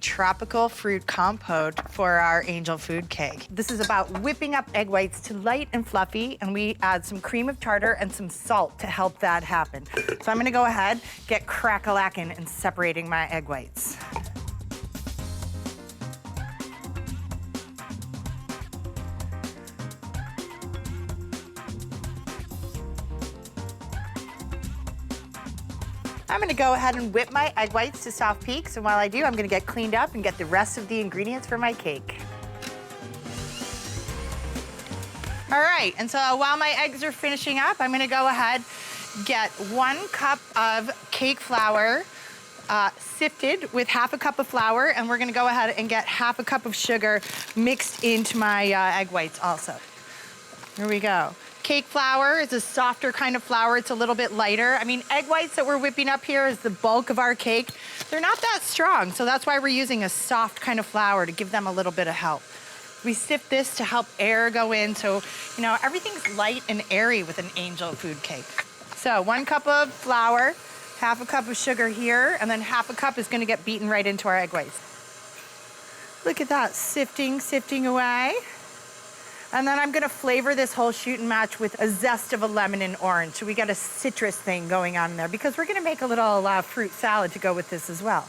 tropical fruit compote for our angel food cake. This is about whipping up egg whites to light and fluffy, and we add some cream of tartar and some salt to help that happen. So I'm gonna go ahead, get crack-a-lackin' and separating my egg whites. I'm gonna go ahead and whip my egg whites to soft peaks, and while I do, I'm gonna get cleaned up and get the rest of the ingredients for my cake. All right, and so while my eggs are finishing up, I'm gonna go ahead, get 1 cup of cake flour, sifted with half a cup of flour, and we're gonna go ahead and get half a cup of sugar mixed into my egg whites also. Here we go. Cake flour is a softer kind of flour. It's a little bit lighter. I mean, egg whites that we're whipping up here is the bulk of our cake. They're not that strong, so that's why we're using a soft kind of flour to give them a little bit of help. We sift this to help air go in, so, you know, everything's light and airy with an angel food cake. So 1 cup of flour, half a cup of sugar here, and then half a cup is gonna get beaten right into our egg whites. Look at that, sifting away. And then I'm gonna flavor this whole shoot and match with a zest of a lemon and orange. So we got a citrus thing going on in there because we're gonna make a little fruit salad to go with this as well.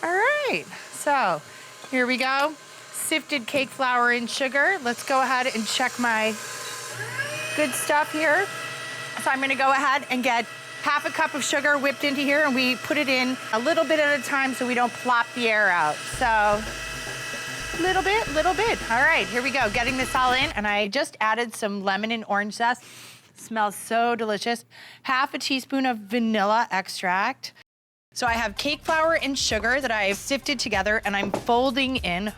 All right, so here we go. Sifted cake flour and sugar. Let's go ahead and check my good stuff here. So I'm gonna go ahead and get half a cup of sugar whipped into here, and we put it in a little bit at a time so we don't plop the air out. So, little bit. All right, here we go, getting this all in. And I just added some lemon and orange zest. Smells so delicious. Half a teaspoon of vanilla extract. So I have cake flour and sugar that I've sifted together, and I'm folding in,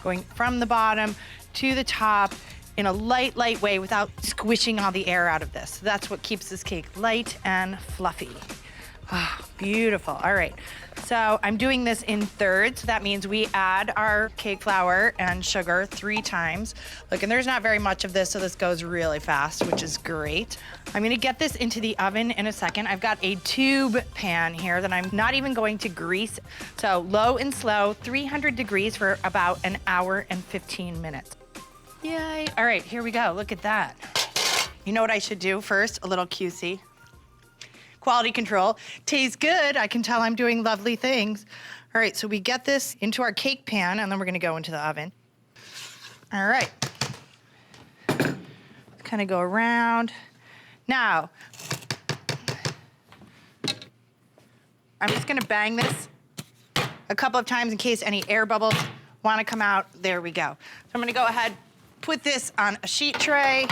going from the bottom to the top in a light way without squishing all the air out of this. So that's what keeps this cake light and fluffy. Ah, beautiful. All right, so I'm doing this in thirds. That means we add our cake flour and sugar 3 times. Look, and there's not very much of this, so this goes really fast, which is great. I'm gonna get this into the oven in a second. I've got a tube pan here that I'm not even going to grease. So low and slow, 300 degrees for about an hour and 15 minutes. Yay. All right, here we go. Look at that. You know what I should do first? A little QC. Quality control. Tastes good. I can tell I'm doing lovely things. All right, so we get this into our cake pan, and then we're gonna go into the oven. All right. Kind of go around. Now, I'm just gonna bang this a couple of times in case any air bubbles wanna come out. There we go. So I'm gonna go ahead, put this on a sheet tray.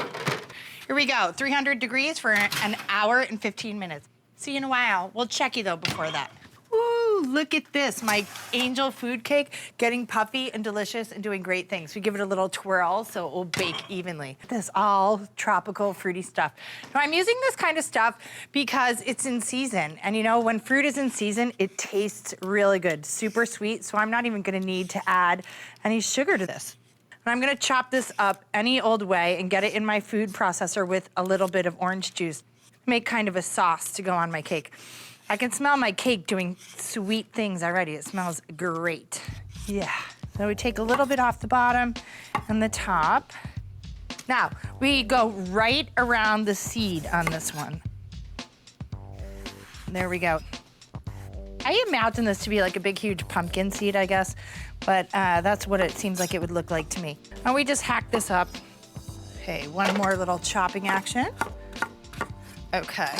Here we go, 300 degrees for an hour and 15 minutes. See you in a while. We'll check you though before that. Ooh, look at this, my angel food cake getting puffy and delicious and doing great things. We give it a little twirl so it will bake evenly. This all tropical fruity stuff. Now I'm using this kind of stuff because it's in season. And you know, when fruit is in season, it tastes really good, super sweet. So I'm not even gonna need to add any sugar to this. And I'm gonna chop this up any old way and get it in my food processor with a little bit of orange juice. Make kind of a sauce to go on my cake. I can smell my cake doing sweet things already. It smells great. Yeah. So we take a little bit off the bottom and the top. Now, we go right around the seed on this one. There we go. I imagine this to be like a big, huge pumpkin seed, I guess, but that's what it seems like it would look like to me. And we just hack this up. Okay, one more little chopping action. Okay.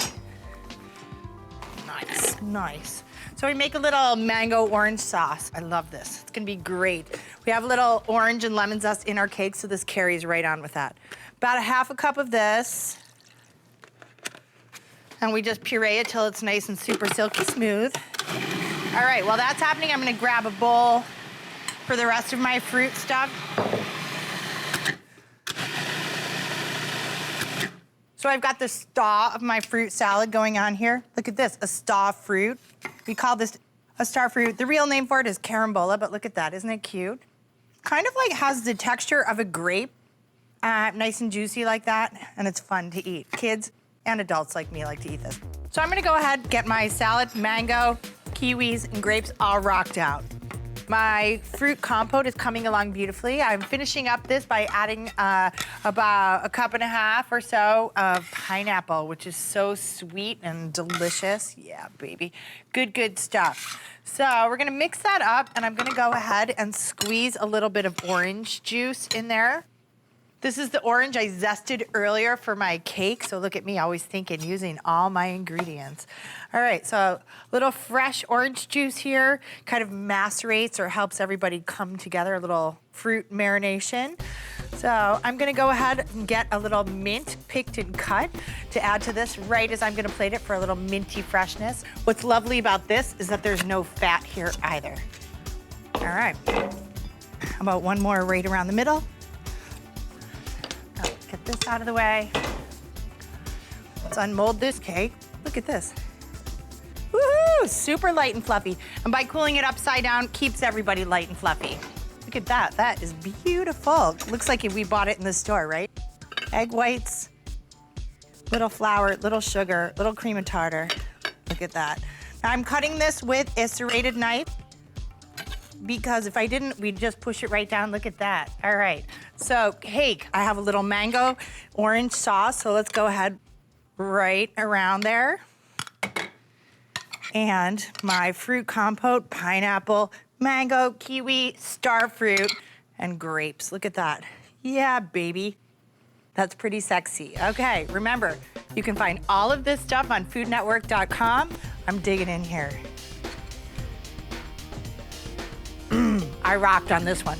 Nice. So we make a little mango orange sauce. I love this. It's gonna be great. We have a little orange and lemon zest in our cake, so this carries right on with that. About a half a cup of this. And we just puree it till it's nice and super silky smooth. All right, while that's happening, I'm gonna grab a bowl for the rest of my fruit stuff. So I've got the star of my fruit salad going on here. Look at this, a star fruit. We call this a star fruit. The real name for it is carambola, but look at that, isn't it cute? Kind of like has the texture of a grape, nice and juicy like that, and it's fun to eat. Kids and adults like me like to eat this. So I'm gonna go ahead, get my salad, mango, kiwis, and grapes all rocked out. My fruit compote is coming along beautifully. I'm finishing up this by adding about a cup and a half or so of pineapple, which is so sweet and delicious. Yeah, baby. Good, good stuff. So we're gonna mix that up, and I'm gonna go ahead and squeeze a little bit of orange juice in there. This is the orange I zested earlier for my cake. So look at me, always thinking, using all my ingredients. All right, so a little fresh orange juice here kind of macerates or helps everybody come together, a little fruit marination. So I'm gonna go ahead and get a little mint picked and cut to add to this right as I'm gonna plate it for a little minty freshness. What's lovely about this is that there's no fat here either. All right, how about one more right around the middle? Get this out of the way. Let's unmold this cake. Look at this. Woohoo! Super light and fluffy. And by cooling it upside down, keeps everybody light and fluffy. Look at that. That is beautiful. Looks like we bought it in the store, right? Egg whites, little flour, little sugar, little cream and tartar. Look at that. Now I'm cutting this with a serrated knife because if I didn't, we'd just push it right down. Look at that. All right. So cake, I have a little mango orange sauce. So let's go ahead right around there. And my fruit compote, pineapple, mango, kiwi, star fruit, and grapes. Look at that. Yeah, baby. That's pretty sexy. Okay, remember, you can find all of this stuff on foodnetwork.com. I'm digging in here. I rocked on this one.